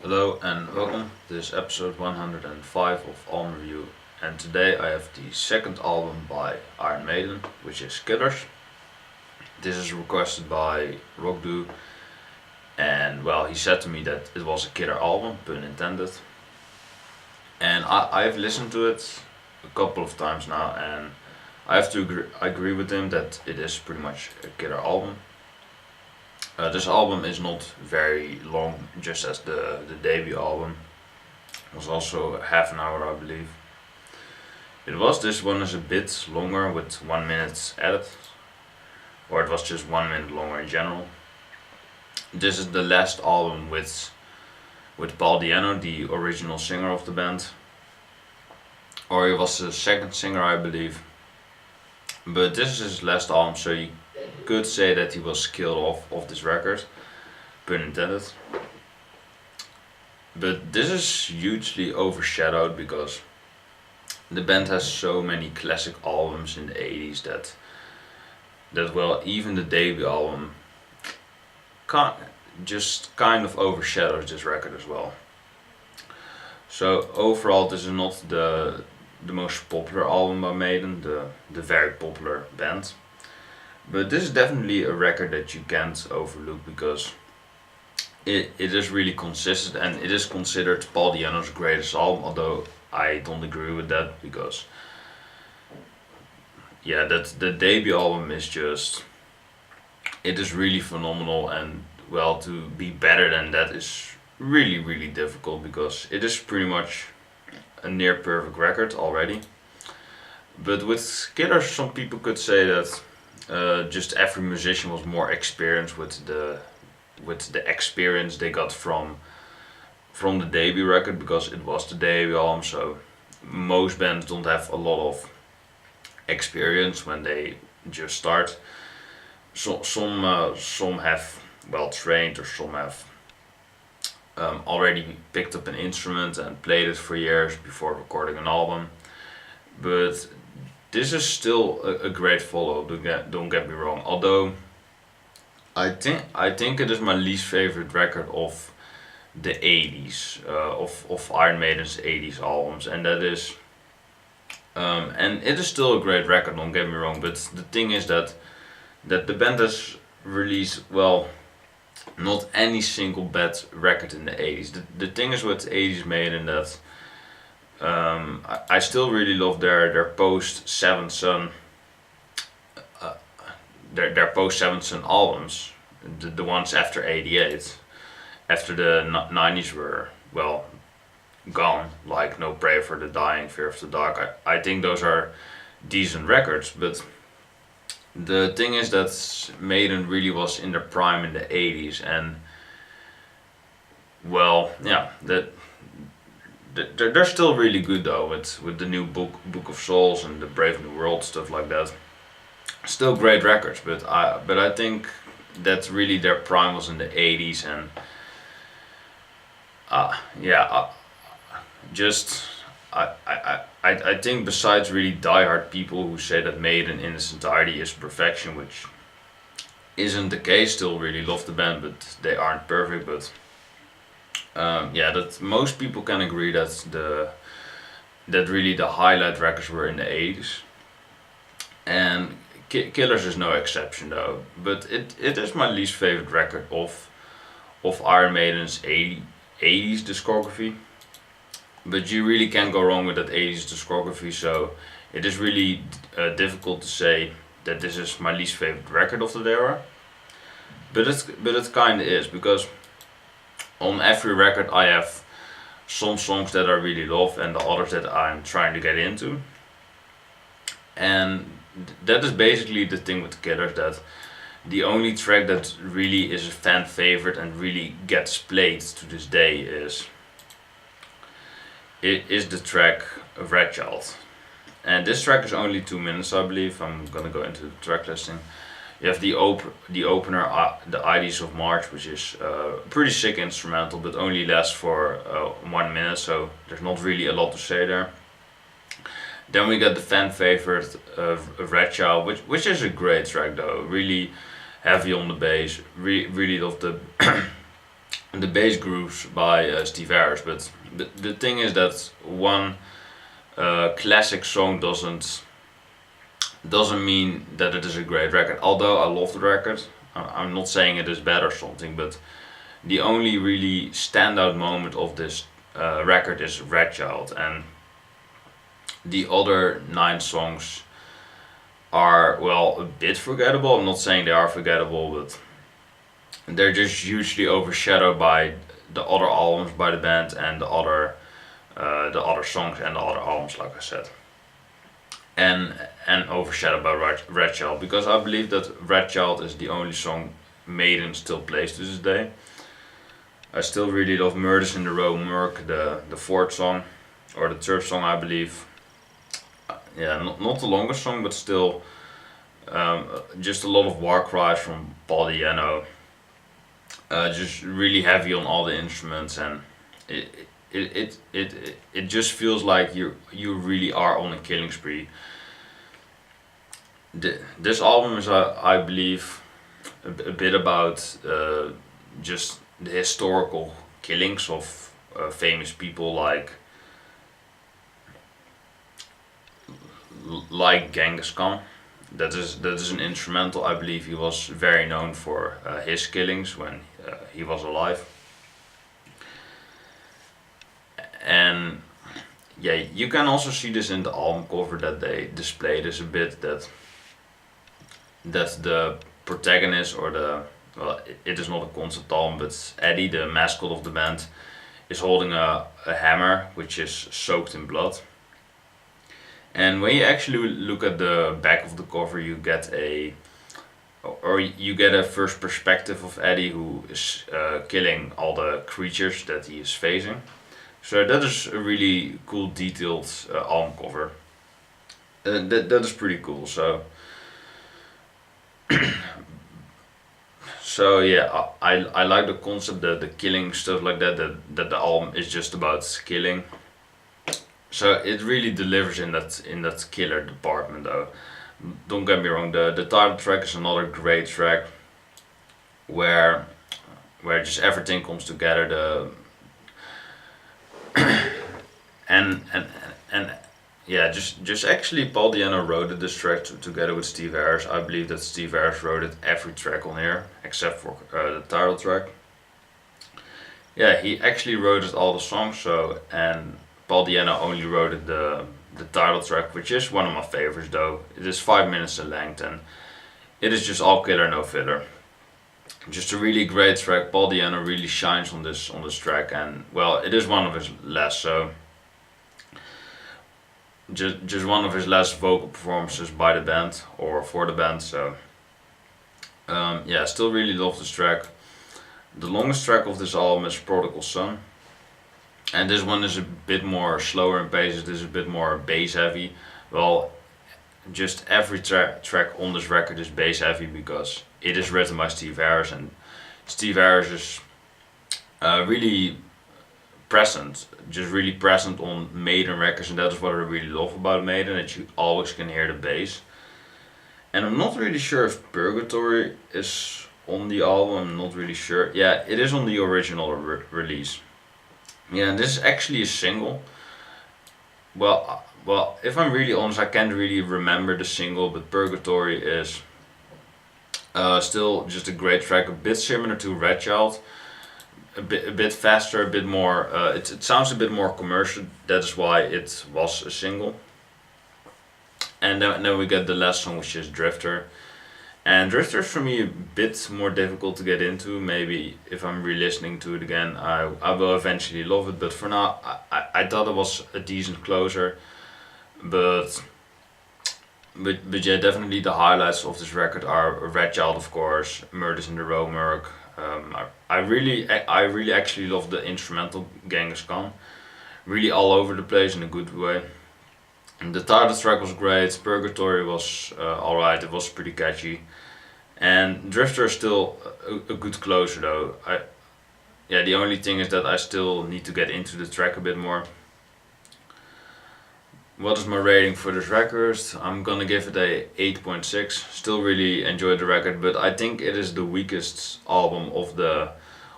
Hello and welcome. This is episode 105 of Album Review, and today I have the second album by Iron Maiden, which is Killers. This is requested by Rockdoo, and well, he said to me that it was a killer album, pun intended. And I've listened to it a couple of times now, and I have to agree with him that it is pretty much a killer album. This album is not very long, just as the debut album. It was also half an hour, I believe. This one is a bit longer with 1 minute added, or it was just 1 minute longer in general. This is the last album with Paul Di'Anno, the original singer of the band, or he was the second singer, I believe. But this is his last album, so you could say that he was killed off of this record, pun intended. But this is hugely overshadowed because the band has so many classic albums in the 80s that well, even the debut album just kind of overshadows this record as well. So overall, this is not the most popular album by Maiden, the very popular band. But this is definitely a record that you can't overlook because it is really consistent, and it is considered Paul Di'Anno's greatest album, although I don't agree with that because that the debut album is it is really phenomenal, and well, to be better than that is really difficult because it is pretty much a near perfect record already. But with Killers, some people could say that just every musician was more experienced with the experience they got from the debut record, because it was the debut album. So most bands don't have a lot of experience when they just start. Some have well trained, or some have already picked up an instrument and played it for years before recording an album. But this is still a great follow. Don't get me wrong. Although I think it is my least favorite record of the 80s, of Iron Maiden's 80s albums, and that is and it is still a great record. Don't get me wrong. But the thing is that the band has released, well, not any single bad record in the 80s. The thing is with 80s Maiden that I still really love their post Seventh Son, their post Seventh Son albums, the ones after '88, after the 90s were well gone, like No Prayer for the Dying, Fear of the Dark. I think those are decent records, but the thing is that Maiden really was in their prime in the 80s, and well, yeah, they're still really good though, with the new Book of Souls and the Brave New World, stuff like that. Still great records, but I think that really their prime was in the 80s, and just I think besides really diehard people who say that Maiden in its entirety is perfection, which isn't the case, still really love the band, but they aren't perfect. But that most people can agree that really the highlight records were in the 80s, and Killers is no exception though. But it is my least favorite record of Iron Maiden's 80s discography. But you really can't go wrong with that 80s discography, so it is really difficult to say that this is my least favorite record of the era. But it kind of is, because on every record I have some songs that I really love and the others that I'm trying to get into. And that is basically the thing with Killers, that the only track that really is a fan favorite and really gets played to this day is the track Wrathchild. And this track is only 2 minutes, I believe. I'm gonna go into the track listing. You have the opener, the Ides of March, which is a pretty sick instrumental, but only lasts for 1 minute, so there's not really a lot to say there. Then we got the fan favorite of Wrathchild, which is a great track though, really heavy on the bass. Really love the the bass grooves by Steve Harris, but the thing is that one classic song doesn't mean that it is a great record. Although I love the record, I'm not saying it is bad or something, but the only really standout moment of this record is Wrathchild, and the other 9 songs are, well, a bit forgettable. I'm not saying they are forgettable, but they're just hugely overshadowed by the other albums by the band and the other songs and the other albums, like I said, and overshadowed by Wrathchild, because I believe that Wrathchild is the only song Maiden still plays to this day. I still really love Murders in the Rue Morgue, the fourth song, or the third song, I believe. Yeah, not the longest song, but still, just a lot of war cries from Paul Diano. Just really heavy on all the instruments, and it just feels like you really are on a killing spree. This album is, I believe, a bit about just the historical killings of famous people like Genghis Khan. That is an instrumental. I believe he was very known for his killings when he was alive. And yeah, you can also see this in the album cover that they display this a bit, that the protagonist, or well, it is not a concept album, but Eddie, the mascot of the band, is holding a hammer which is soaked in blood. And when you actually look at the back of the cover, you get a first perspective of Eddie, who is killing all the creatures that he is facing. So that is a really cool, detailed album cover. That is pretty cool. So yeah, I like the concept, that the killing stuff like that the album is just about killing. So it really delivers in that killer department, though. Don't get me wrong, the title track is another great track where just everything comes together. And yeah, just actually Paul Diano wrote this track together with Steve Harris. I believe that Steve Harris wrote it every track on here except for the title track. Yeah, he actually wrote it all the songs. So, and Paul Diano only wrote it the title track, which is one of my favorites though. It is 5 minutes in length, and it is just all killer, no filler. Just a really great track. Paul Diano really shines on this track, and well, it is one of his last, so just one of his last vocal performances by the band or for the band. So yeah, I still really love this track. The longest track of this album is Prodigal Son, and this one is a bit more slower in pace. It is a bit more bass heavy. Well, just every track on this record is bass heavy because it is written by Steve Harris, and Steve Harris is really present, just really present on Maiden records, and that is what I really love about Maiden, that you always can hear the bass. And I'm not really sure if Purgatory is on the album, I'm not really sure. Yeah, it is on the original release. Yeah, and this is actually a single. Well, if I'm really honest, I can't really remember the single, but Purgatory is still just a great track, a bit similar to Wrathchild, a bit faster, a bit more. It sounds a bit more commercial. That is why it was a single. And then we get the last song, which is Drifter. And Drifter is for me a bit more difficult to get into. Maybe if I'm re-listening to it again, I will eventually love it. But for now, I thought it was a decent closer. But yeah, definitely the highlights of this record are Wrathchild, of course, Murders in the Rue Morgue. I really actually love the instrumental Genghis Khan. Really all over the place in a good way. And the title track was great. Purgatory was alright. It was pretty catchy. And Drifter is still a good closer though. Yeah, the only thing is that I still need to get into the track a bit more. What is my rating for this record? I'm gonna give it a 8.6. Still really enjoyed the record, but I think it is the weakest album of the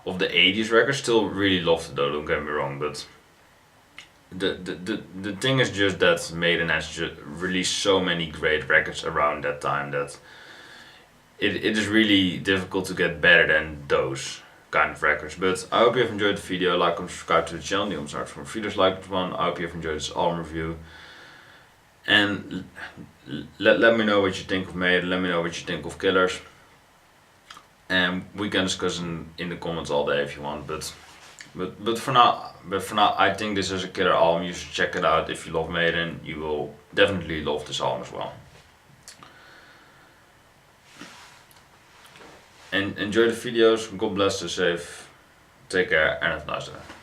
of the 80s records. Still really loved it though, don't get me wrong, but the thing is just that Maiden has just released so many great records around that time that it is really difficult to get better than those kind of records. But I hope you have enjoyed the video. Like and subscribe to the channel. Die omstart from videos like this one. I hope you have enjoyed this album review. And let me know what you think of Maiden. Let me know what you think of Killers. And we can discuss in the comments all day if you want. But for now, I think this is a killer album. You should check it out. If you love Maiden, you will definitely love this album as well. And enjoy the videos. God bless, stay safe, take care, and have a nice day.